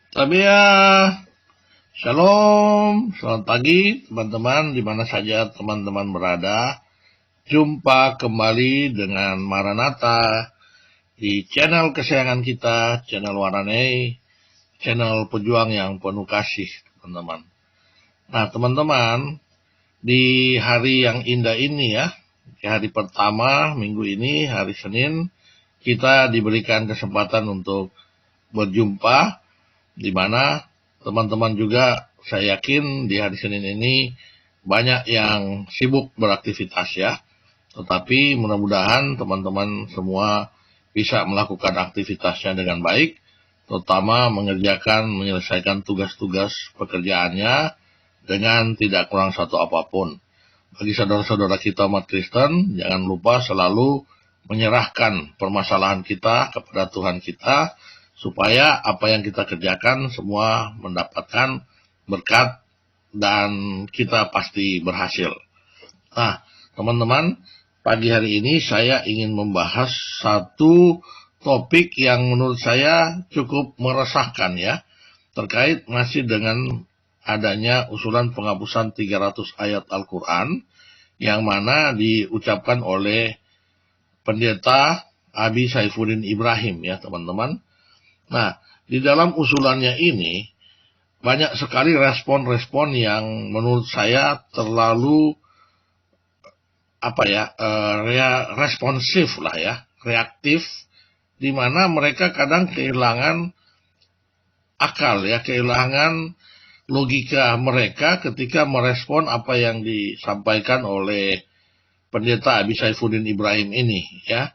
Tapi ya, shalom, selamat pagi teman-teman di mana saja teman-teman berada. Jumpa kembali dengan Maranatha di channel kesayangan kita, channel Waranei, channel pejuang yang penuh kasih, teman-teman. Nah, teman-teman, di hari yang indah ini ya, di hari pertama minggu ini, hari Senin, kita diberikan kesempatan untuk berjumpa, di mana teman-teman juga saya yakin di hari Senin ini banyak yang sibuk beraktivitas ya. Tetapi mudah-mudahan teman-teman semua bisa melakukan aktivitasnya dengan baik, terutama menyelesaikan tugas-tugas pekerjaannya dengan tidak kurang satu apapun. Bagi saudara-saudara kita umat Kristen, jangan lupa selalu menyerahkan permasalahan kita kepada Tuhan kita, supaya apa yang kita kerjakan semua mendapatkan berkat dan kita pasti berhasil. Nah, teman-teman, pagi hari ini saya ingin membahas satu topik yang menurut saya cukup meresahkan ya, terkait masih dengan adanya usulan penghapusan 300 ayat Al-Quran, yang mana diucapkan oleh pendeta Abi Saifuddin Ibrahim ya teman-teman. Nah, di dalam usulannya ini banyak sekali respon-respon yang menurut saya terlalu responsif lah ya, reaktif, di mana mereka kadang kehilangan akal ya, kehilangan logika mereka ketika merespon apa yang disampaikan oleh pendeta Abi Saifuddin Ibrahim ini ya.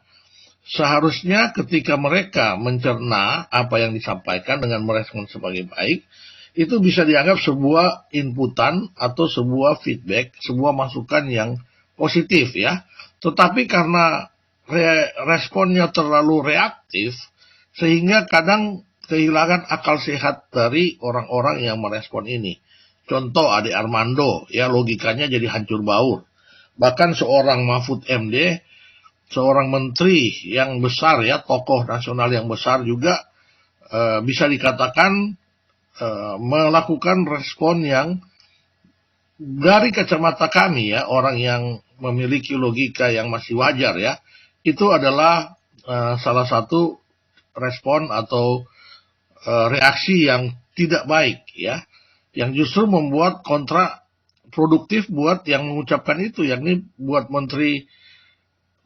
Seharusnya ketika mereka mencerna apa yang disampaikan dengan merespon sebagai baik, itu bisa dianggap sebuah inputan atau sebuah feedback, sebuah masukan yang positif ya. Tetapi karena responnya terlalu reaktif, sehingga kadang kehilangan akal sehat dari orang-orang yang merespon ini. Contoh Ade Armando, ya logikanya jadi hancur baur. Bahkan seorang Mahfud MD, seorang menteri yang besar ya, tokoh nasional yang besar juga bisa dikatakan melakukan respon yang dari kacamata kami ya, orang yang memiliki logika yang masih wajar ya, itu adalah salah satu respon atau reaksi yang tidak baik ya, yang justru membuat kontraproduktif buat yang mengucapkan itu, yakni buat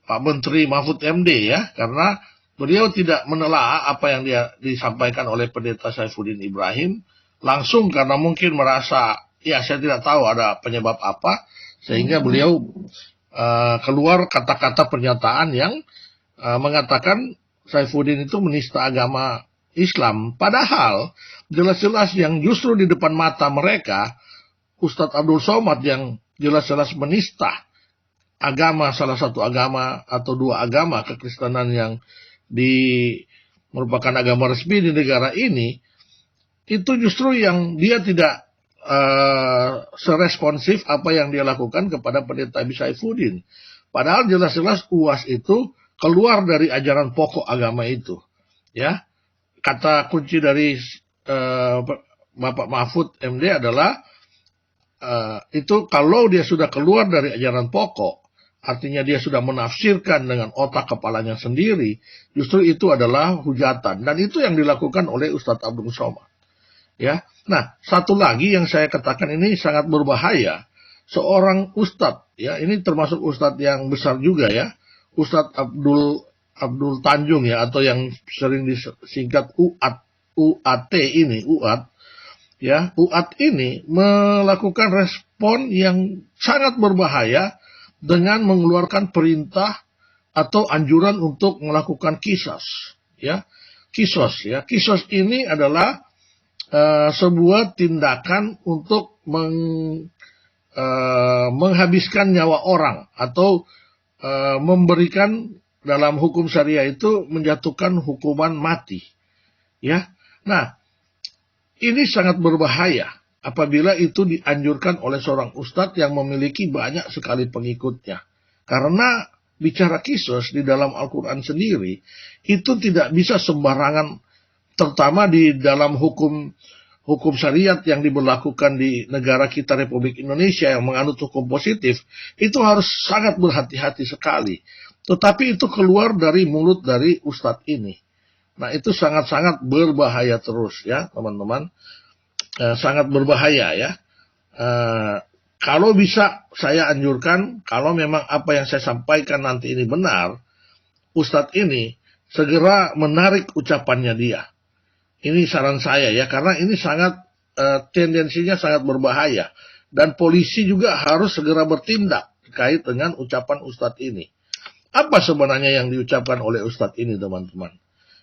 Pak Menteri Mahfud MD ya, karena beliau tidak menelaah apa yang disampaikan oleh pendeta Saifuddin Ibrahim langsung, karena mungkin merasa ya saya tidak tahu ada penyebab apa, sehingga beliau keluar kata-kata pernyataan yang mengatakan Saifuddin itu menista agama Islam. Padahal jelas-jelas yang justru di depan mata mereka, Ustadz Abdul Somad yang jelas-jelas menista agama, salah satu agama atau dua agama kekristenan yang merupakan agama resmi di negara ini, itu justru yang dia tidak seresponsif apa yang dia lakukan kepada pendeta Abi Saifuddin. Padahal jelas-jelas UAS itu keluar dari ajaran pokok agama itu. Ya, kata kunci dari Bapak Mahfud MD adalah itu kalau dia sudah keluar dari ajaran pokok, artinya dia sudah menafsirkan dengan otak kepalanya sendiri, justru itu adalah hujatan. Dan itu yang dilakukan oleh Ustadz Abdul Somad. Ya, nah satu lagi yang saya katakan ini sangat berbahaya. Seorang ustadz, ya ini termasuk ustadz yang besar juga ya, Ustadz Abdul Tanjung ya, atau yang sering disingkat UAT ini, UAT. Ya, UAT ini melakukan respon yang sangat berbahaya dengan mengeluarkan perintah atau anjuran untuk melakukan kisos. Ya, kisos ya. Kisos ini adalah sebuah tindakan untuk menghabiskan nyawa orang, atau memberikan, dalam hukum syariah itu menjatuhkan hukuman mati. Ya, nah ini sangat berbahaya apabila itu dianjurkan oleh seorang ustadz yang memiliki banyak sekali pengikutnya. Karena bicara kisos di dalam Al-Quran sendiri, itu tidak bisa sembarangan terutama di dalam hukum syariat yang diberlakukan di negara kita Republik Indonesia yang menganut hukum positif, itu harus sangat berhati-hati sekali. Tetapi itu keluar dari mulut dari ustadz ini. Nah, itu sangat-sangat berbahaya terus ya teman-teman. Sangat berbahaya ya. Kalau bisa saya anjurkan, kalau memang apa yang saya sampaikan nanti ini benar, ustadz ini segera menarik ucapannya dia. Ini saran saya ya, karena ini sangat tendensinya sangat berbahaya. Dan polisi juga harus segera bertindak terkait dengan ucapan ustadz ini. Apa sebenarnya yang diucapkan oleh ustadz ini teman-teman?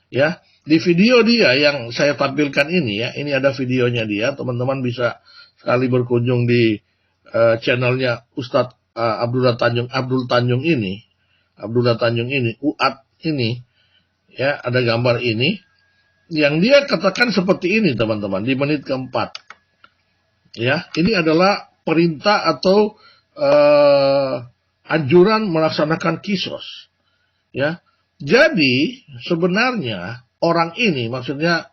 Ya, di video dia yang saya tampilkan ini ya, ini ada videonya dia, teman-teman bisa sekali berkunjung di channelnya Ustadz Abdul Tanjung ini, Uat ini, ya ada gambar ini. Yang dia katakan seperti ini teman-teman di menit keempat. Ya, ini adalah perintah atau anjuran melaksanakan kisos. Ya, jadi sebenarnya orang ini, maksudnya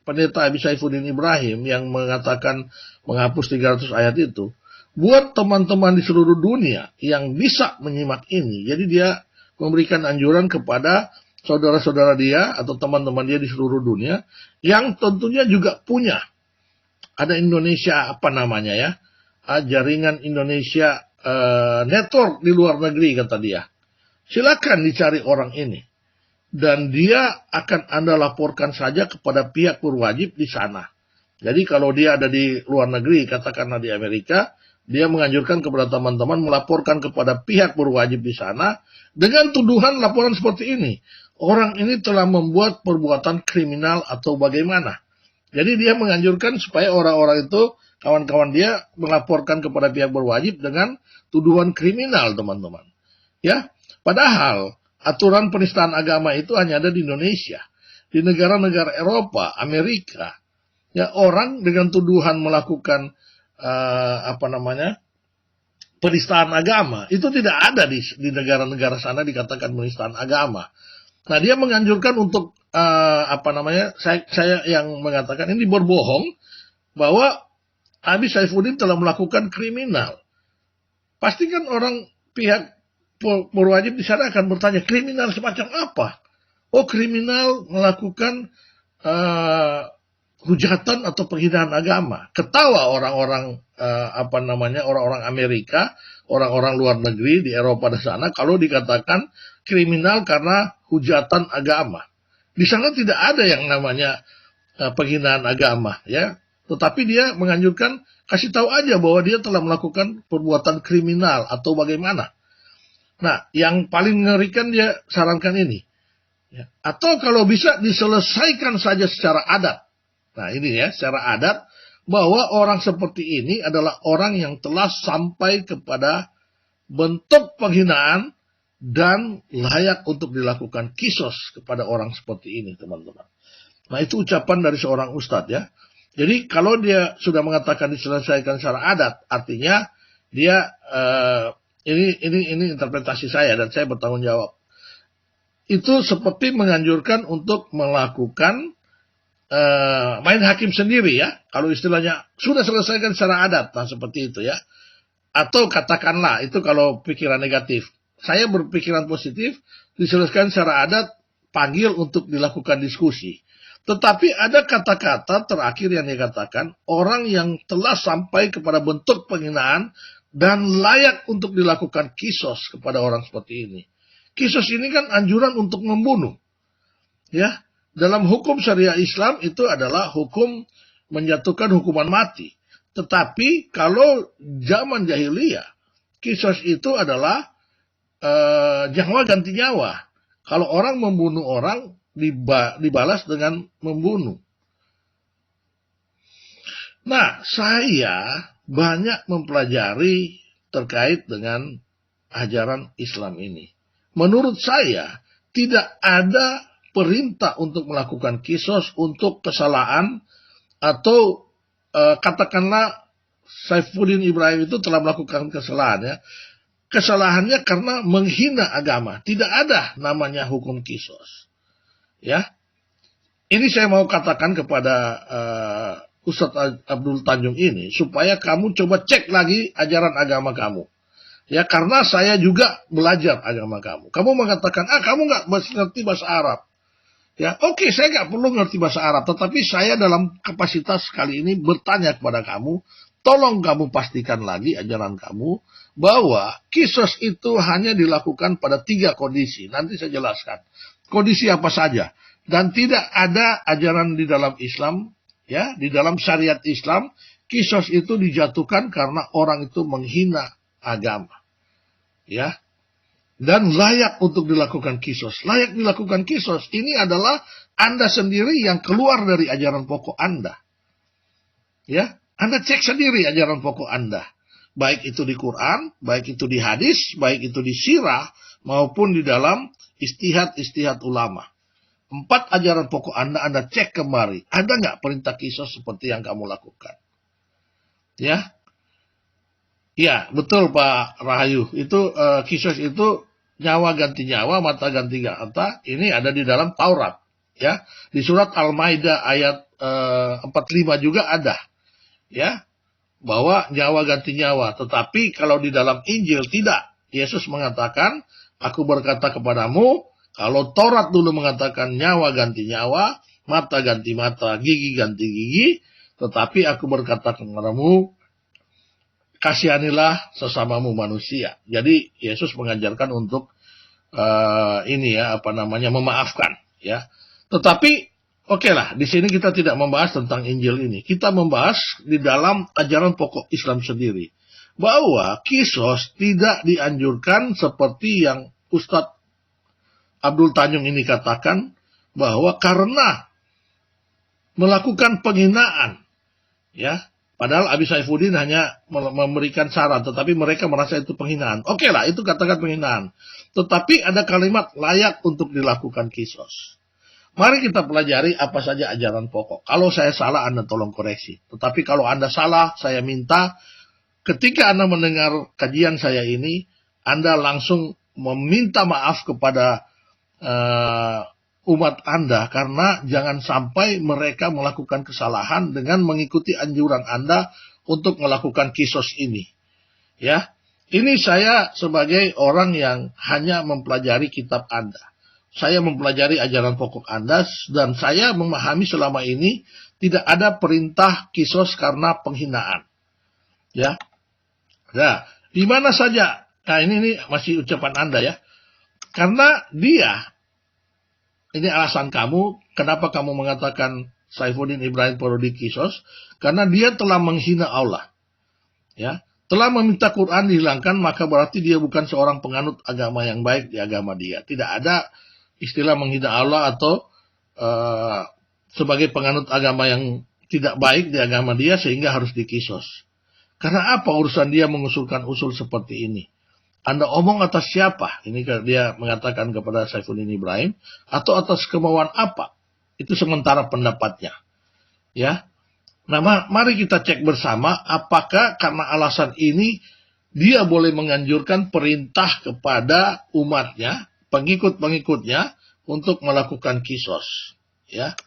Pendeta Habib Saifuddin Ibrahim yang mengatakan menghapus 300 ayat itu, buat teman-teman di seluruh dunia yang bisa menyimak ini. Jadi dia memberikan anjuran kepada saudara-saudara dia atau teman-teman dia di seluruh dunia yang tentunya juga punya ada Indonesia apa namanya ya, jaringan Indonesia network di luar negeri kata dia. Silakan dicari orang ini dan dia akan Anda laporkan saja kepada pihak berwajib di sana. Jadi kalau dia ada di luar negeri, katakanlah di Amerika, dia menganjurkan kepada teman-teman melaporkan kepada pihak berwajib di sana dengan tuduhan laporan seperti ini. Orang ini telah membuat perbuatan kriminal atau bagaimana. Jadi dia menganjurkan supaya orang-orang itu, kawan-kawan dia melaporkan kepada pihak berwajib dengan tuduhan kriminal, teman-teman. Ya, padahal aturan penistaan agama itu hanya ada di Indonesia. Di negara-negara Eropa, Amerika, ya orang dengan tuduhan melakukan penistaan agama itu tidak ada di negara-negara sana dikatakan penistaan agama. Nah, dia menganjurkan untuk saya yang mengatakan ini berbohong bahwa Habib Saifuddin telah melakukan kriminal. Pastikan orang pihak berwajib di sana akan bertanya, kriminal semacam apa? Oh, kriminal melakukan hujatan atau penghinaan agama. Ketawa orang-orang orang-orang Amerika, orang-orang luar negeri di Eropa di sana kalau dikatakan kriminal karena hujatan agama. Di sana tidak ada yang namanya penghinaan agama ya. Tetapi dia menganjurkan kasih tahu aja bahwa dia telah melakukan perbuatan kriminal atau bagaimana. Nah, yang paling mengerikan dia sarankan ini. Ya. Atau kalau bisa diselesaikan saja secara adat. Nah ini ya, secara adat, bahwa orang seperti ini adalah orang yang telah sampai kepada bentuk penghinaan dan layak untuk dilakukan kisos kepada orang seperti ini, teman-teman. Nah itu ucapan dari seorang ustadz ya. Jadi kalau dia sudah mengatakan diselesaikan secara adat, artinya dia ini interpretasi saya dan saya bertanggung jawab. Itu seperti menganjurkan untuk melakukan main hakim sendiri ya, kalau istilahnya sudah selesaikan secara adat, nah seperti itu ya. Atau katakanlah itu kalau pikiran negatif, saya berpikiran positif, diselesaikan secara adat, panggil untuk dilakukan diskusi. Tetapi ada kata-kata terakhir yang dikatakan, orang yang telah sampai kepada bentuk penghinaan dan layak untuk dilakukan kisos kepada orang seperti ini. Kisos ini kan anjuran untuk membunuh ya. Dalam hukum syariah Islam itu adalah hukum menjatuhkan hukuman mati. Tetapi kalau zaman jahiliyah, kisos itu adalah nyawa ganti nyawa. Kalau orang membunuh orang, dibalas dengan membunuh. Nah, saya banyak mempelajari terkait dengan ajaran Islam ini. Menurut saya, tidak ada perintah untuk melakukan kisos untuk kesalahan atau katakanlah Saifuddin Ibrahim itu telah melakukan kesalahan ya. Kesalahannya karena menghina agama. Tidak ada namanya hukum kisos. Ya. ini saya mau katakan kepada Ustadz Abdul Tanjung ini, supaya kamu coba cek lagi ajaran agama kamu. Ya, karena saya juga belajar agama kamu. Kamu mengatakan, kamu nggak ngerti bahasa Arab. Ya, oke, saya nggak perlu ngerti bahasa Arab, tetapi saya dalam kapasitas kali ini bertanya kepada kamu, tolong kamu pastikan lagi ajaran kamu, bahwa kisos itu hanya dilakukan pada 3 kondisi. Nanti saya jelaskan. Kondisi apa saja. Dan tidak ada ajaran di dalam Islam, ya, di dalam syariat Islam, kisos itu dijatuhkan karena orang itu menghina agama. Ya, dan layak untuk dilakukan kisos. Layak dilakukan kisos. Ini adalah Anda sendiri yang keluar dari ajaran pokok Anda. Ya, Anda cek sendiri ajaran pokok Anda. Baik itu di Quran, baik itu di hadis, baik itu di sirah, maupun di dalam istihad ulama. 4 ajaran pokok Anda cek kembali. Ada nggak perintah kisos seperti yang kamu lakukan? Ya, ya, betul Pak Rahayu. Itu kisos itu nyawa ganti nyawa, mata ganti mata. Ini ada di dalam Taurat. Ya, di surat Al-Maidah ayat 45 juga ada. Ya, bahwa nyawa ganti nyawa. Tetapi kalau di dalam Injil tidak. Yesus mengatakan, aku berkata kepadamu, kalau Taurat dulu mengatakan nyawa ganti nyawa, mata ganti mata, gigi ganti gigi, tetapi aku berkata kepadamu, kasihanilah sesamamu manusia. Jadi Yesus mengajarkan untuk memaafkan, ya. Tetapi oke lah, di sini kita tidak membahas tentang Injil ini. Kita membahas di dalam ajaran pokok Islam sendiri, bahwa kisos tidak dianjurkan seperti yang Ustadz Abdul Tanjung ini katakan, bahwa karena melakukan penghinaan, ya. Padahal Abi Saifuddin hanya memberikan saran, tetapi mereka merasa itu penghinaan. Oke lah, itu katakan penghinaan. Tetapi ada kalimat layak untuk dilakukan kisos. Mari kita pelajari apa saja ajaran pokok. Kalau saya salah, Anda tolong koreksi. Tetapi kalau Anda salah, saya minta ketika Anda mendengar kajian saya ini, Anda langsung meminta maaf kepada umat Anda, karena jangan sampai mereka melakukan kesalahan dengan mengikuti anjuran Anda untuk melakukan kisos ini. Ya, ini saya sebagai orang yang hanya mempelajari kitab Anda. Saya mempelajari ajaran pokok Anda, dan saya memahami selama ini tidak ada perintah kisos karena penghinaan. Ya, nah, di mana saja. Nah, ini masih ucapan Anda ya. Karena ini alasan kamu, kenapa kamu mengatakan Saifuddin Ibrahim perlu dikisos? Karena dia telah menghina Allah. Ya, telah meminta Quran dihilangkan, maka berarti dia bukan seorang penganut agama yang baik di agama dia. Tidak ada istilah menghina Allah atau sebagai penganut agama yang tidak baik di agama dia sehingga harus dikisos. Karena apa urusan dia mengusulkan usul seperti ini? Anda omong atas siapa? Ini dia mengatakan kepada Saifuddin Ibrahim, atau atas kemauan apa? Itu sementara pendapatnya. Ya. Nah, mari kita cek bersama apakah karena alasan ini dia boleh menganjurkan perintah kepada umatnya, pengikut-pengikutnya untuk melakukan kisos. Ya.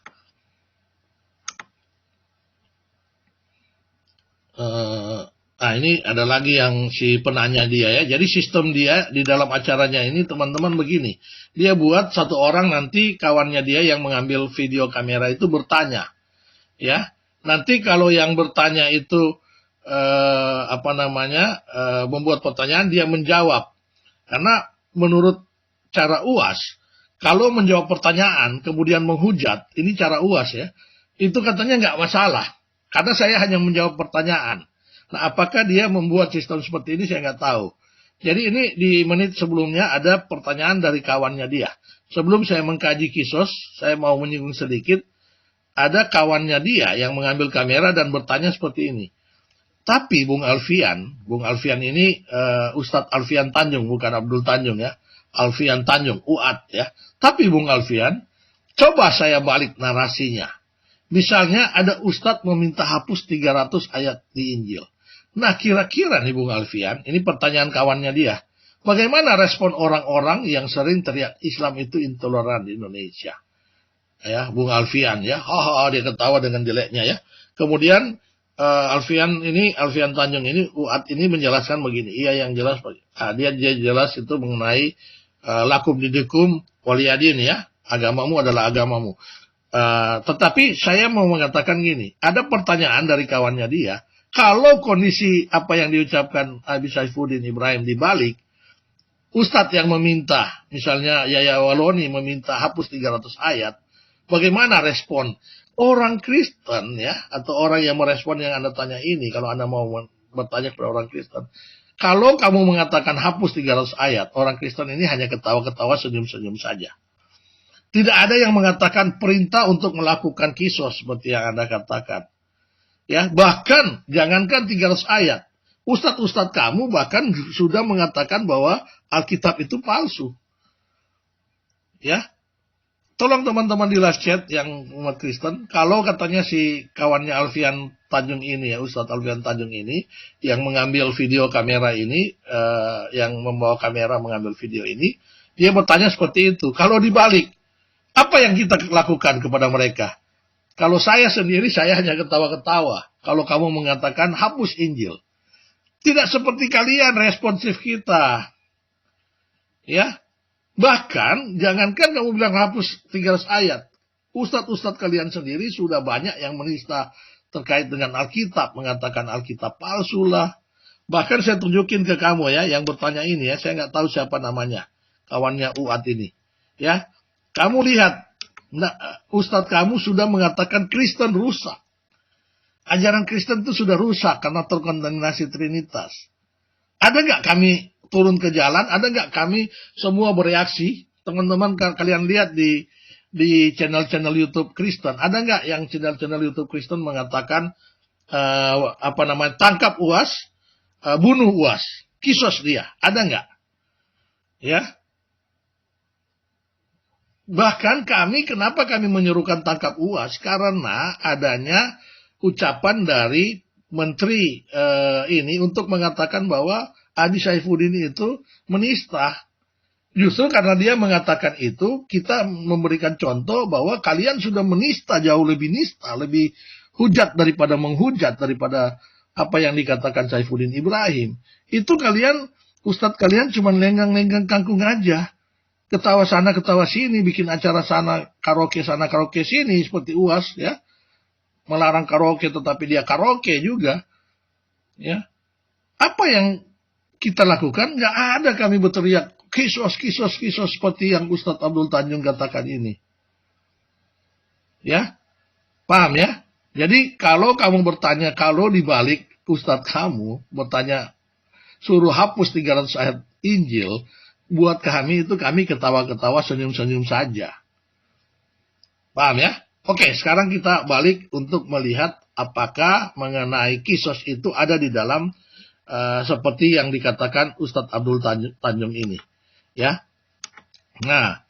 Nah, ini ada lagi yang si penanya dia ya. Jadi sistem dia di dalam acaranya ini teman-teman begini. Dia buat satu orang, nanti kawannya dia yang mengambil video kamera itu bertanya. Ya. Nanti kalau yang bertanya itu membuat pertanyaan, dia menjawab. Karena menurut cara UAS, kalau menjawab pertanyaan kemudian menghujat, ini cara UAS ya. Itu katanya nggak masalah. Karena saya hanya menjawab pertanyaan. Nah, apakah dia membuat sistem seperti ini, saya nggak tahu. Jadi ini di menit sebelumnya ada pertanyaan dari kawannya dia. Sebelum saya mengkaji kisos, saya mau menyinggung sedikit. Ada kawannya dia yang mengambil kamera dan bertanya seperti ini. Tapi Bung Alfian ini Ustadz Alfian Tanjung, bukan Abdul Tanjung ya. Alfian Tanjung, UAT ya. Tapi Bung Alfian, coba saya balik narasinya. Misalnya ada Ustadz meminta hapus 300 ayat di Injil. Nah, kira-kira nih Bung Alfian, ini pertanyaan kawannya dia. Bagaimana respon orang-orang yang sering teriak Islam itu intoleran di Indonesia? ya, Bung Alfian ya, haha, dia ketawa dengan jeleknya ya. Kemudian Alfian Tanjung ini, Uat ini menjelaskan begini, iya yang jelas, dia jelas itu mengenai lakum didikum waliyadin ya, agamamu adalah agamamu. Tetapi saya mau mengatakan gini, ada pertanyaan dari kawannya dia, kalau kondisi apa yang diucapkan Habib Saifuddin Ibrahim dibalik, Ustadz yang meminta, misalnya Yaya Waloni meminta hapus 300 ayat, bagaimana respon orang Kristen ya, atau orang yang merespon yang Anda tanya ini, kalau Anda mau bertanya kepada orang Kristen, kalau kamu mengatakan hapus 300 ayat, orang Kristen ini hanya ketawa-ketawa, senyum-senyum saja. Tidak ada yang mengatakan perintah untuk melakukan kisos seperti yang Anda katakan. Ya, bahkan jangankan 300 ayat. Ustadz-ustadz kamu bahkan sudah mengatakan bahwa Alkitab itu palsu. Ya. Tolong teman-teman di live chat yang umat Kristen, kalau katanya si kawannya Alfian Tanjung ini ya, Ustadz Alfian Tanjung ini yang mengambil video kamera ini, yang membawa kamera mengambil video ini, dia bertanya seperti itu. Kalau dibalik, apa yang kita lakukan kepada mereka? Kalau saya sendiri, saya hanya ketawa-ketawa. Kalau kamu mengatakan hapus Injil. Tidak seperti kalian responsif kita. Ya. Bahkan, jangankan kamu bilang hapus 300 ayat. Ustadz-ustadz kalian sendiri sudah banyak yang menista terkait dengan Alkitab. Mengatakan Alkitab palsu lah. Bahkan saya tunjukin ke kamu ya, yang bertanya ini ya. Saya nggak tahu siapa namanya. Kawannya Uat ini. Ya. Kamu lihat, Ustadz kamu sudah mengatakan Kristen rusak. Ajaran Kristen itu sudah rusak karena terkontaminasi Trinitas. Ada nggak kami turun ke jalan? Ada nggak kami semua bereaksi? Teman-teman kalian lihat di channel-channel YouTube Kristen. Ada nggak yang channel-channel YouTube Kristen mengatakan tangkap UAS, bunuh UAS, kisos dia? Ada nggak? Ya. Bahkan kenapa kami menyerukan tangkap UAS? Karena adanya ucapan dari menteri ini untuk mengatakan bahwa Habib Saifuddin itu menista. Justru karena dia mengatakan itu, kita memberikan contoh bahwa kalian sudah menista, jauh lebih nista, lebih hujat daripada menghujat, daripada apa yang dikatakan Saifuddin Ibrahim. Itu kalian, ustadz kalian cuma lenggang-lenggang kangkung aja. Ketawa sana, ketawa sini, bikin acara sana karaoke sini, seperti UAS, ya. Melarang karaoke, tetapi dia karaoke juga. Ya. Apa yang kita lakukan? Nggak ada kami berteriak, kisos, seperti yang Ustadz Abdul Tanjung katakan ini. Ya. Paham ya? Jadi, kalau kamu bertanya, kalau dibalik Ustadz kamu bertanya, suruh hapus 300 ayat Injil, buat kami itu kami ketawa-ketawa, senyum-senyum saja. Paham ya? Oke, sekarang kita balik untuk melihat apakah mengenai kisos itu ada di dalam seperti yang dikatakan Ustadz Abdul Tanjung ini. Ya. Nah,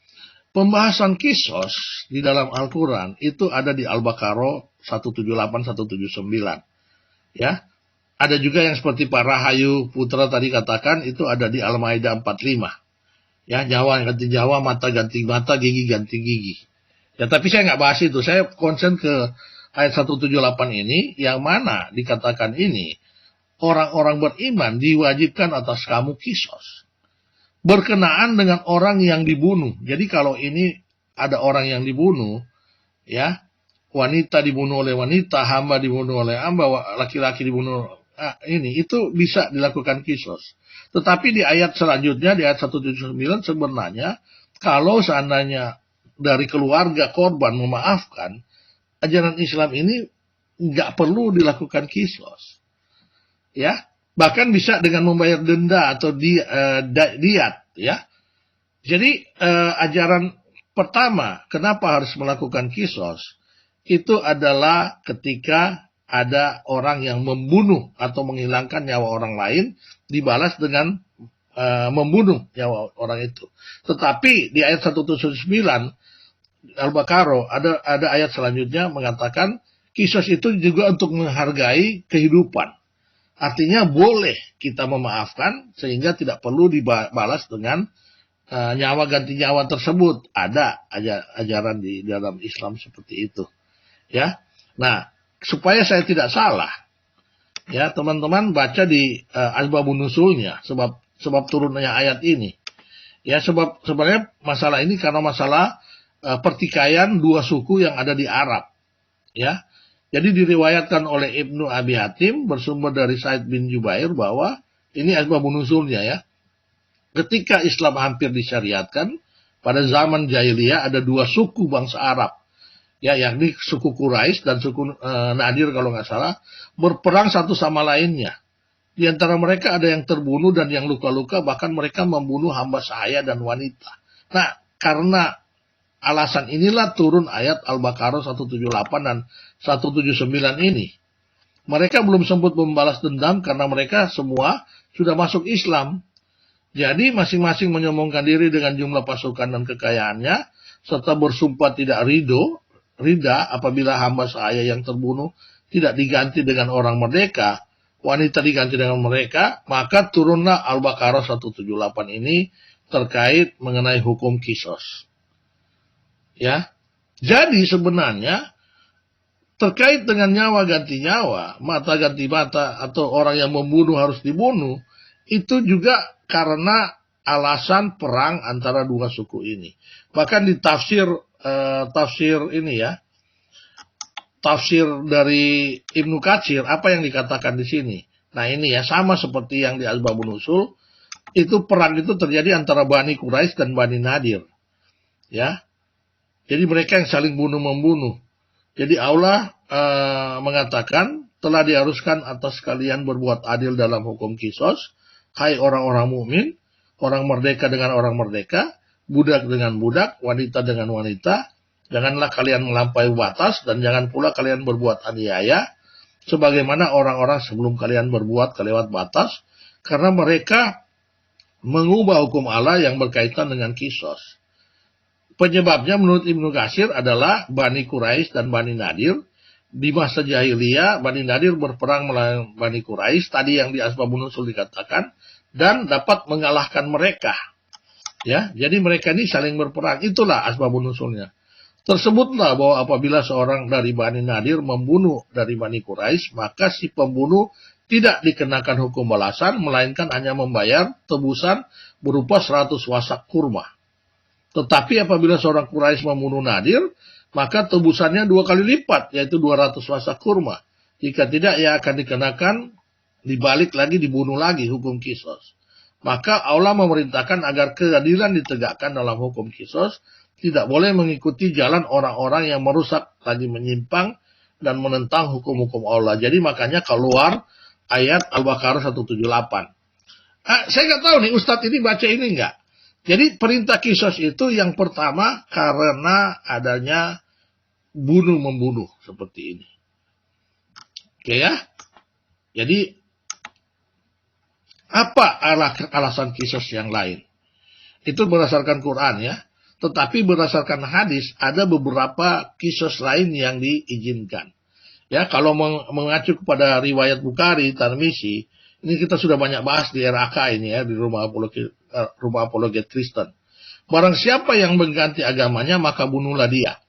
pembahasan kisos di dalam Al-Quran itu ada di Al-Baqarah 178-179. Ya. Ada juga yang seperti Pak Rahayu Putra tadi katakan itu ada di Al-Maidah 45. Ya, nyawa ganti nyawa, mata ganti mata, gigi ganti gigi. Ya, tapi saya nggak bahas itu. Saya konsen ke ayat 178 ini, yang mana dikatakan ini, orang-orang beriman diwajibkan atas kamu kisos. Berkenaan dengan orang yang dibunuh. Jadi kalau ini ada orang yang dibunuh, ya, wanita dibunuh oleh wanita, hamba dibunuh oleh hamba, laki-laki dibunuh, itu bisa dilakukan kisos. Tetapi di ayat selanjutnya, di ayat 179 sebenarnya, kalau seandainya dari keluarga korban memaafkan, ajaran Islam ini nggak perlu dilakukan kisos. Ya, bahkan bisa dengan membayar denda atau diat, ya. Jadi ajaran pertama, kenapa harus melakukan kisos? Itu adalah ketika ada orang yang membunuh atau menghilangkan nyawa orang lain, dibalas dengan membunuh nyawa orang itu. Tetapi di ayat 179 Al-Baqarah ada ayat selanjutnya mengatakan kisos itu juga untuk menghargai kehidupan. Artinya boleh kita memaafkan sehingga tidak perlu dibalas dengan nyawa ganti nyawa tersebut. Ada ajaran di dalam Islam seperti itu. Ya. Nah, supaya saya tidak salah, ya teman-teman baca di asbabun nusulnya, sebab turunnya ayat ini. Ya, sebenarnya masalah ini karena masalah pertikaian dua suku yang ada di Arab. Ya. Jadi diriwayatkan oleh Ibnu Abi Hatim bersumber dari Said bin Jubair bahwa ini asbabun nusulnya ya. Ketika Islam hampir disyariatkan, pada zaman jahiliyah ada dua suku bangsa Arab. Ya, yakni suku Quraisy dan suku Nadir kalau nggak salah, berperang satu sama lainnya. Di antara mereka ada yang terbunuh dan yang luka-luka, bahkan mereka membunuh hamba sahaya dan wanita. Nah, karena alasan inilah turun ayat Al-Baqarah 178 dan 179 ini. Mereka belum sempat membalas dendam karena mereka semua sudah masuk Islam. Jadi masing-masing menyombongkan diri dengan jumlah pasukan dan kekayaannya, serta bersumpah tidak rida apabila hamba sahaya yang terbunuh tidak diganti dengan orang merdeka, wanita diganti dengan mereka, maka turunlah Al-Baqarah 178 ini terkait mengenai hukum kisos. Ya, jadi sebenarnya terkait dengan nyawa ganti nyawa, mata ganti mata, atau orang yang membunuh harus dibunuh, itu juga karena alasan perang antara dua suku ini. Bahkan di tafsir ini ya, tafsir dari Ibnu Katsir, apa yang dikatakan di sini? Nah ini ya, sama seperti yang di Asbabun Nusul, itu perang itu terjadi antara Bani Quraisy dan Bani Nadir. Ya. Jadi mereka yang saling bunuh-membunuh. Jadi Allah mengatakan, telah diharuskan atas kalian berbuat adil dalam hukum kisos, hai orang-orang mukmin, orang merdeka dengan orang merdeka, budak dengan budak, wanita dengan wanita. Janganlah kalian melampaui batas dan jangan pula kalian berbuat aniaya, sebagaimana orang-orang sebelum kalian berbuat kelewat batas, karena mereka mengubah hukum Allah yang berkaitan dengan kisos. Penyebabnya menurut Ibnu Katsir adalah Bani Quraisy dan Bani Nadir. Di masa jahiliyah, Bani Nadir berperang melawan Bani Quraisy, tadi yang di Asbabun Nusul dikatakan, dan dapat mengalahkan mereka. Ya, jadi mereka ini saling berperang. Itulah Asbabun Nusulnya. Tersebutlah bahwa apabila seorang dari Bani Nadir membunuh dari Bani Quraisy, maka si pembunuh tidak dikenakan hukum balasan, melainkan hanya membayar tebusan berupa 100 wasak kurma. Tetapi apabila seorang Quraisy membunuh Nadir, maka tebusannya 2 kali lipat, yaitu 200 wasak kurma. Jika tidak, ia akan dikenakan, dibalik lagi, dibunuh lagi, hukum kisos. Maka Allah memerintahkan agar keadilan ditegakkan dalam hukum kisos, tidak boleh mengikuti jalan orang-orang yang merusak, lagi menyimpang, dan menentang hukum-hukum Allah. Jadi makanya keluar ayat Al-Baqarah 178. Saya nggak tahu nih, Ustadz ini baca ini nggak? Jadi perintah kisos itu yang pertama karena adanya bunuh-membunuh seperti ini. Oke ya? Jadi apa alasan kisos yang lain? Itu berdasarkan Quran ya. Tetapi berdasarkan hadis ada beberapa kisos lain yang diizinkan. Ya, kalau mengacu kepada riwayat Bukhari, Tirmizi, ini kita sudah banyak bahas di RAK ini ya, di rumah apologet Kristen. Barang siapa yang mengganti agamanya, maka bunuhlah dia.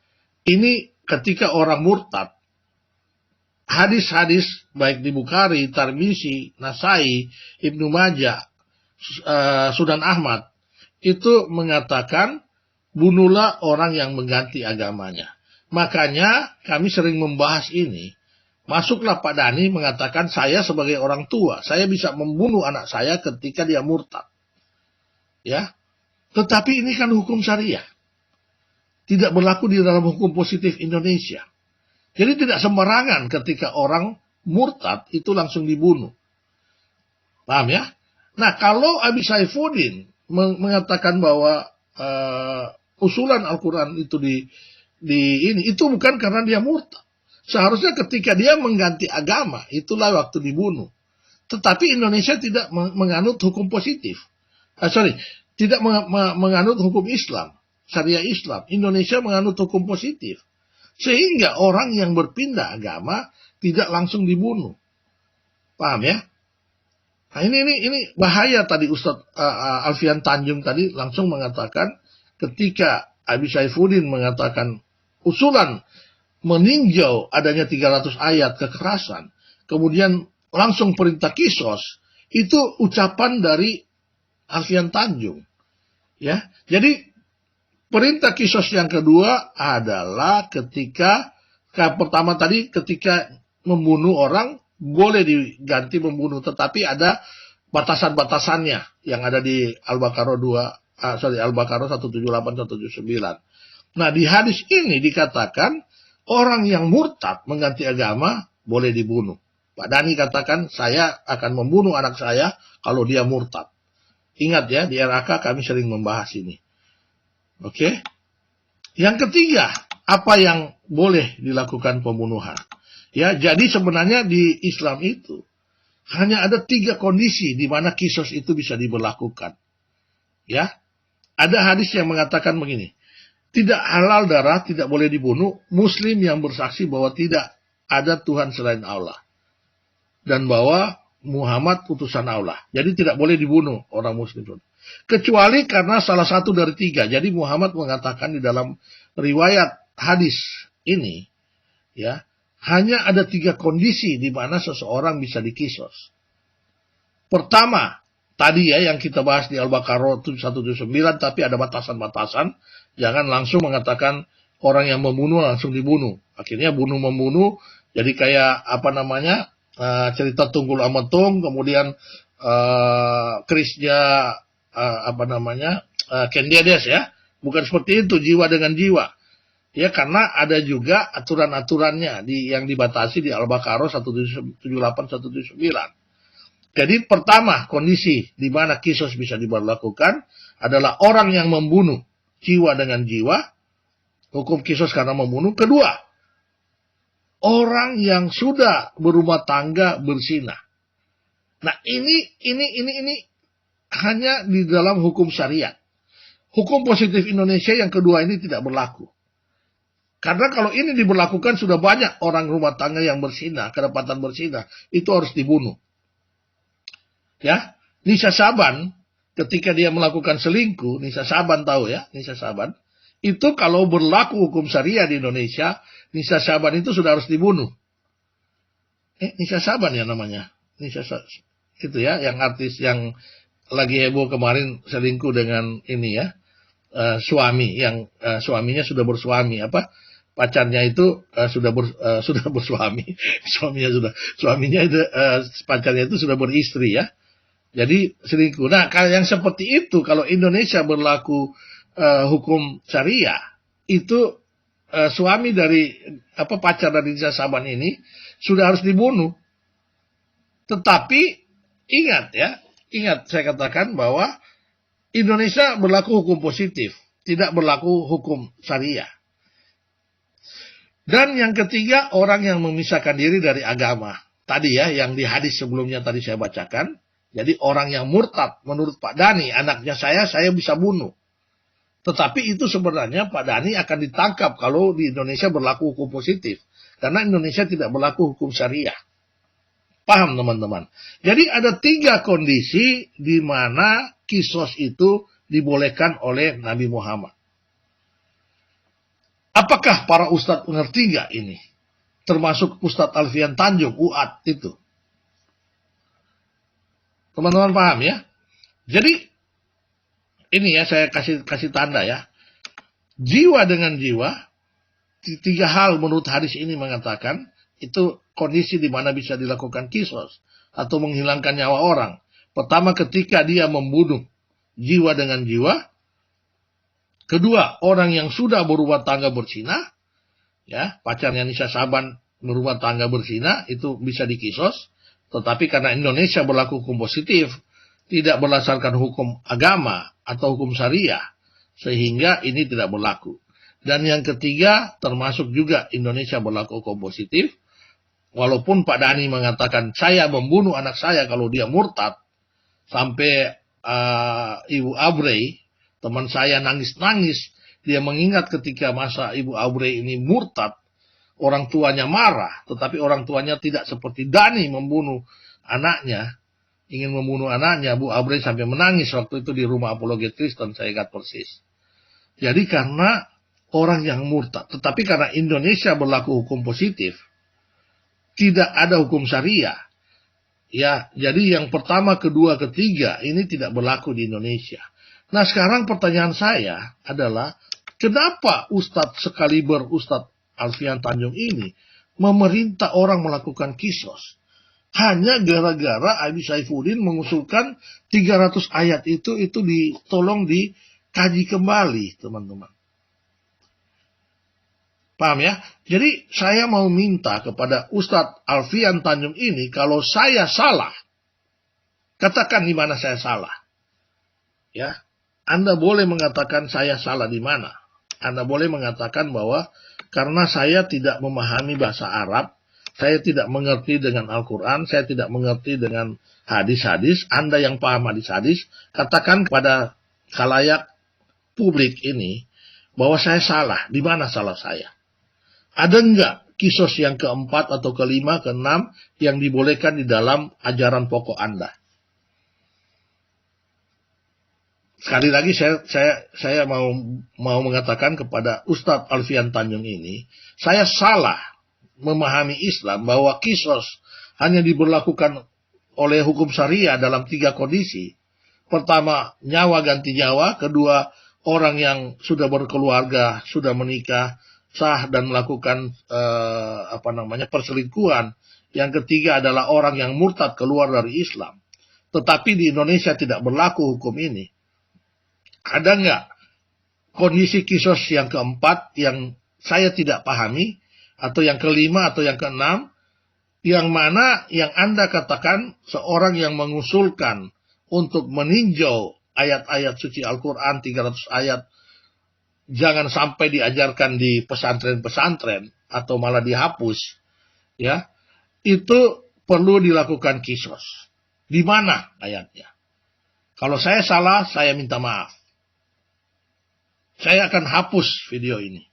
Ini ketika orang murtad. Hadis-hadis baik di Bukhari, Tirmizi, Nasai, Ibnu Majah, Sunan Ahmad, itu mengatakan bunuhlah orang yang mengganti agamanya. Makanya kami sering membahas ini. Masuklah Pak Dhani mengatakan saya sebagai orang tua, saya bisa membunuh anak saya ketika dia murtad. Ya, tetapi ini kan hukum syariah. Tidak berlaku di dalam hukum positif Indonesia. Jadi tidak sembarangan ketika orang murtad itu langsung dibunuh. Paham ya? Nah, kalau Abi Saifuddin mengatakan bahwa usulan Al-Quran itu itu bukan karena dia murtad. Seharusnya ketika dia mengganti agama, itulah waktu dibunuh. Tetapi Indonesia tidak menganut hukum positif. Tidak menganut hukum Islam, syariah Islam. Indonesia menganut hukum positif. Sehingga orang yang berpindah agama tidak langsung dibunuh. Paham ya? Nah, ini bahaya tadi Ustadz Alfian Tanjung tadi langsung mengatakan ketika Abi Saifuddin mengatakan usulan meninjau adanya 300 ayat kekerasan, kemudian langsung perintah kisos, itu ucapan dari Alfian Tanjung. Ya, jadi perintah kisos yang kedua adalah ketika pertama tadi ketika membunuh orang boleh diganti membunuh, tetapi ada batasan-batasannya yang ada di Al-Baqarah Al-Baqarah 178 179. Nah, di hadis ini dikatakan orang yang murtad mengganti agama boleh dibunuh. Pak Dhani katakan saya akan membunuh anak saya kalau dia murtad. Ingat ya, di RAK kami sering membahas ini. Oke. Yang ketiga, apa yang boleh dilakukan pembunuhan? Ya, jadi sebenarnya di Islam itu hanya ada 3 kondisi di mana kisos itu bisa diberlakukan. Ya, ada hadis yang mengatakan begini, tidak halal darah, tidak boleh dibunuh Muslim yang bersaksi bahwa tidak ada Tuhan selain Allah dan bahwa Muhammad utusan Allah. Jadi tidak boleh dibunuh orang Muslim, kecuali karena salah satu dari 3. Jadi Muhammad mengatakan di dalam riwayat hadis ini, ya, hanya ada 3 kondisi di mana seseorang bisa dikisos. Pertama, tadi ya yang kita bahas di Al-Baqarah 179, tapi ada batasan-batasan. Jangan langsung mengatakan orang yang membunuh langsung dibunuh. Akhirnya bunuh-membunuh, jadi kayak cerita Tunggul Ametung, kemudian kerisnya Ken Dedes ya. Bukan seperti itu, jiwa dengan jiwa. Ya, karena ada juga aturan-aturannya yang dibatasi di Al-Baqarah 178 179. Jadi pertama kondisi di mana kisos bisa diberlakukan adalah orang yang membunuh jiwa dengan jiwa, hukum kisos karena membunuh. Kedua, orang yang sudah berumah tangga berzina. Nah, ini hanya di dalam hukum syariat. Hukum positif Indonesia yang kedua ini tidak berlaku. Karena kalau ini diberlakukan sudah banyak orang rumah tangga yang berzina, kedapatan berzina, itu harus dibunuh. Ya, Nisa Saban ketika dia melakukan selingkuh, Nisa Saban tahu ya, Nisa Saban, itu kalau berlaku hukum syariah di Indonesia, Nisa Saban itu sudah harus dibunuh. Nisa Saban ya namanya. Itu ya, yang artis yang lagi heboh kemarin selingkuh dengan ini ya, suami yang suaminya sudah bersuami pacarnya itu sudah bersuami, pacarnya itu sudah beristri ya. Jadi selingkuh. Nah, kalau yang seperti itu kalau Indonesia berlaku hukum syariah, itu suami dari pacar dari Nisa Saban ini sudah harus dibunuh. Tetapi ingat saya katakan bahwa Indonesia berlaku hukum positif, tidak berlaku hukum syariah. Dan yang ketiga, orang yang memisahkan diri dari agama. Tadi ya, yang di hadis sebelumnya tadi saya bacakan. Jadi orang yang murtad, menurut Pak Dhani, anaknya saya bisa bunuh. Tetapi itu sebenarnya Pak Dhani akan ditangkap kalau di Indonesia berlaku hukum positif. Karena Indonesia tidak berlaku hukum syariah. Paham teman-teman? Jadi ada 3 kondisi di mana kisos itu dibolehkan oleh Nabi Muhammad. Apakah para ustadz mengerti nggak ini? Termasuk Ustadz Alfian Tanjung, UAT itu. Teman-teman paham ya? Jadi, ini ya saya kasih tanda ya. Jiwa dengan jiwa, 3 hal menurut hadis ini mengatakan, itu kondisi di mana bisa dilakukan kisos atau menghilangkan nyawa orang. Pertama, ketika dia membunuh jiwa dengan jiwa. Kedua, orang yang sudah berumah tangga berzina, ya, pacarnya Nisa Saban berumah tangga berzina, itu bisa dikisos. Tetapi karena Indonesia berlaku hukum positif, tidak berdasarkan hukum agama atau hukum syariah, sehingga ini tidak berlaku. Dan yang ketiga, termasuk juga Indonesia berlaku hukum positif, walaupun Pak Dhani mengatakan, saya membunuh anak saya kalau dia murtad, sampai Ibu Abrey, teman saya nangis-nangis, dia mengingat ketika masa Ibu Abrey ini murtad, orang tuanya marah, tetapi orang tuanya tidak seperti Dhani membunuh anaknya, ingin membunuh anaknya, Bu Abre sampai menangis waktu itu di rumah apologet Kristen, saya ingat persis. Jadi karena orang yang murtad, tetapi karena Indonesia berlaku hukum positif, tidak ada hukum syariah. Ya, jadi yang pertama, kedua, ketiga ini tidak berlaku di Indonesia. Nah, sekarang pertanyaan saya adalah, kenapa Ustadz sekaliber Ustadz Alfian Tanjung ini memerintah orang melakukan kisos? Hanya gara-gara Abi Saifuddin mengusulkan 300 ayat itu tolong dikaji kembali, teman-teman. Paham ya? Jadi saya mau minta kepada Ustadz Alfian Tanjung ini, kalau saya salah, katakan di mana saya salah. Ya, Anda boleh mengatakan saya salah di mana. Anda boleh mengatakan bahwa karena saya tidak memahami bahasa Arab, saya tidak mengerti dengan Al-Quran, saya tidak mengerti dengan hadis-hadis. Anda yang paham hadis-hadis, katakan kepada khalayak publik ini bahwa saya salah. Di mana salah saya? Ada enggak kisos yang keempat atau kelima, keenam yang dibolehkan di dalam ajaran pokok Anda? Sekali lagi saya mau mengatakan kepada Ustadz Alfian Tanjung ini, saya salah memahami Islam bahwa kisos hanya diberlakukan oleh hukum syariah dalam 3 kondisi. Pertama, nyawa ganti nyawa. Kedua, orang yang sudah berkeluarga, sudah menikah, sah dan melakukan perselingkuhan. Yang ketiga adalah orang yang murtad keluar dari Islam. Tetapi di Indonesia tidak berlaku hukum ini. Ada nggak kondisi kisos yang keempat yang saya tidak pahami, atau yang kelima atau yang keenam, yang mana yang Anda katakan seorang yang mengusulkan untuk meninjau ayat-ayat suci Al-Quran 300 ayat jangan sampai diajarkan di pesantren-pesantren atau malah dihapus, ya, itu perlu dilakukan kisos. Di mana ayatnya? Kalau saya salah, saya minta maaf. Saya akan hapus video ini.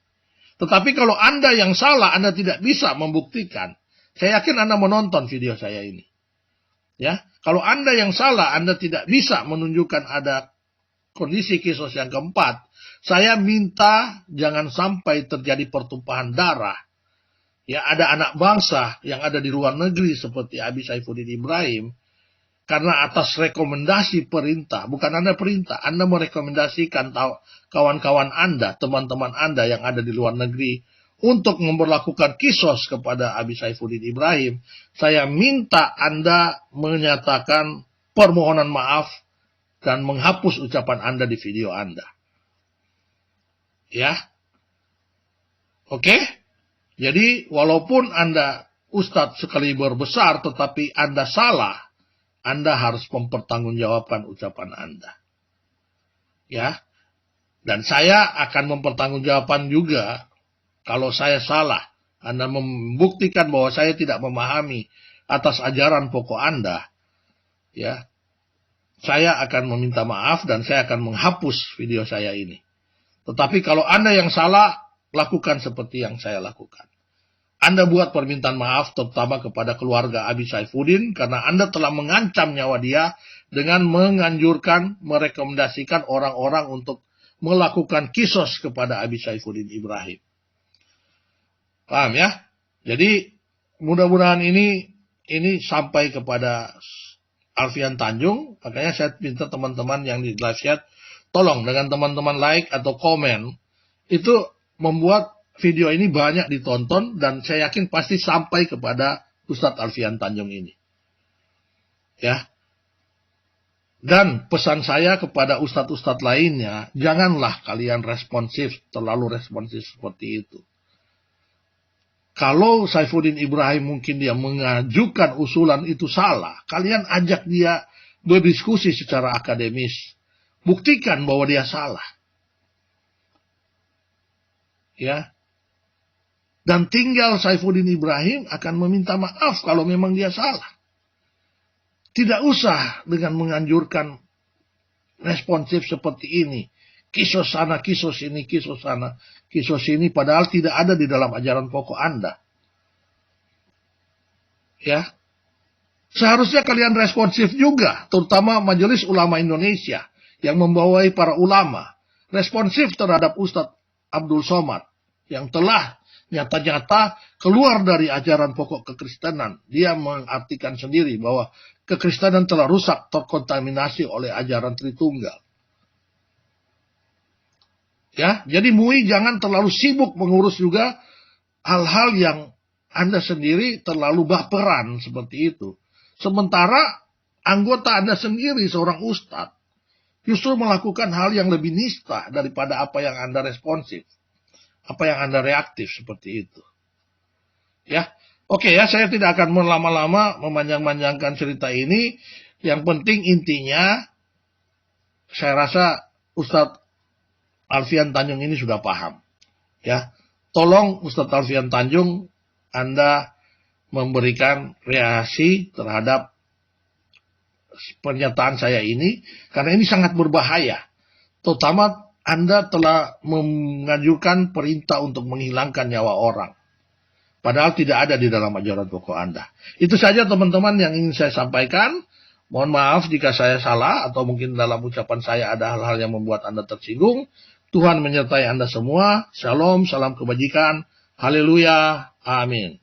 Tetapi kalau Anda yang salah, Anda tidak bisa membuktikan, saya yakin Anda menonton video saya ini. Ya, kalau Anda yang salah, Anda tidak bisa menunjukkan ada kondisi kisos yang keempat, saya minta jangan sampai terjadi pertumpahan darah. Ya, ada anak bangsa yang ada di luar negeri seperti Abi Saifuddin Ibrahim, karena atas rekomendasi perintah, bukan Anda perintah, Anda merekomendasikan kawan-kawan Anda, teman-teman Anda yang ada di luar negeri untuk memperlakukan kisos kepada Abi Saifuddin Ibrahim. Saya minta Anda menyatakan permohonan maaf dan menghapus ucapan Anda di video Anda. Ya, oke? Jadi walaupun Anda Ustadz sekaliber besar, tetapi Anda salah, Anda harus mempertanggungjawabkan ucapan Anda. Ya. Dan saya akan mempertanggungjawabkan juga kalau saya salah. Anda membuktikan bahwa saya tidak memahami atas ajaran pokok Anda. Ya. Saya akan meminta maaf dan saya akan menghapus video saya ini. Tetapi kalau Anda yang salah, lakukan seperti yang saya lakukan. Anda buat permintaan maaf terutama kepada keluarga Abi Saifuddin karena Anda telah mengancam nyawa dia dengan menganjurkan, merekomendasikan orang-orang untuk melakukan kisos kepada Abi Saifuddin Ibrahim. Paham ya? Jadi mudah-mudahan ini sampai kepada Alfian Tanjung. Makanya saya minta teman-teman yang di live chat, tolong dengan teman-teman like atau komen, itu membuat video ini banyak ditonton dan saya yakin pasti sampai kepada Ustadz Alfian Tanjung ini. Ya. Dan pesan saya kepada ustadz-ustadz lainnya, janganlah kalian terlalu responsif seperti itu. Kalau Saifuddin Ibrahim mungkin dia mengajukan usulan itu salah, kalian ajak dia berdiskusi secara akademis. Buktikan bahwa dia salah. Ya. Dan tinggal Saifuddin Ibrahim akan meminta maaf kalau memang dia salah. Tidak usah dengan menganjurkan responsif seperti ini. Kisos sana, kisos ini, kisos sana, kisos ini. Padahal tidak ada di dalam ajaran pokok Anda. Ya. Seharusnya kalian responsif juga, terutama Majelis Ulama Indonesia yang membawai para ulama. Responsif terhadap Ustadz Abdul Somad yang telah nyata-nyata keluar dari ajaran pokok kekristenan. Dia mengartikan sendiri bahwa kekristenan telah rusak, terkontaminasi oleh ajaran Tritunggal. Ya, jadi MUI jangan terlalu sibuk mengurus juga hal-hal yang Anda sendiri terlalu baperan seperti itu. Sementara anggota Anda sendiri, seorang ustadz, justru melakukan hal yang lebih nista daripada apa yang Anda responsif, apa yang Anda reaktif seperti itu. Ya, oke ya, saya tidak akan melama-lama memanjang-manjangkan cerita ini. Yang penting intinya, saya rasa Ustadz Alfian Tanjung ini sudah paham. Ya, tolong Ustadz Alfian Tanjung, Anda memberikan reaksi terhadap pernyataan saya ini, karena ini sangat berbahaya. Terutama Anda telah mengajukan perintah untuk menghilangkan nyawa orang. Padahal tidak ada di dalam ajaran pokok Anda. Itu saja teman-teman yang ingin saya sampaikan. Mohon maaf jika saya salah, atau mungkin dalam ucapan saya ada hal-hal yang membuat Anda tersinggung. Tuhan menyertai Anda semua. Shalom, salam kebajikan. Haleluya. Amin.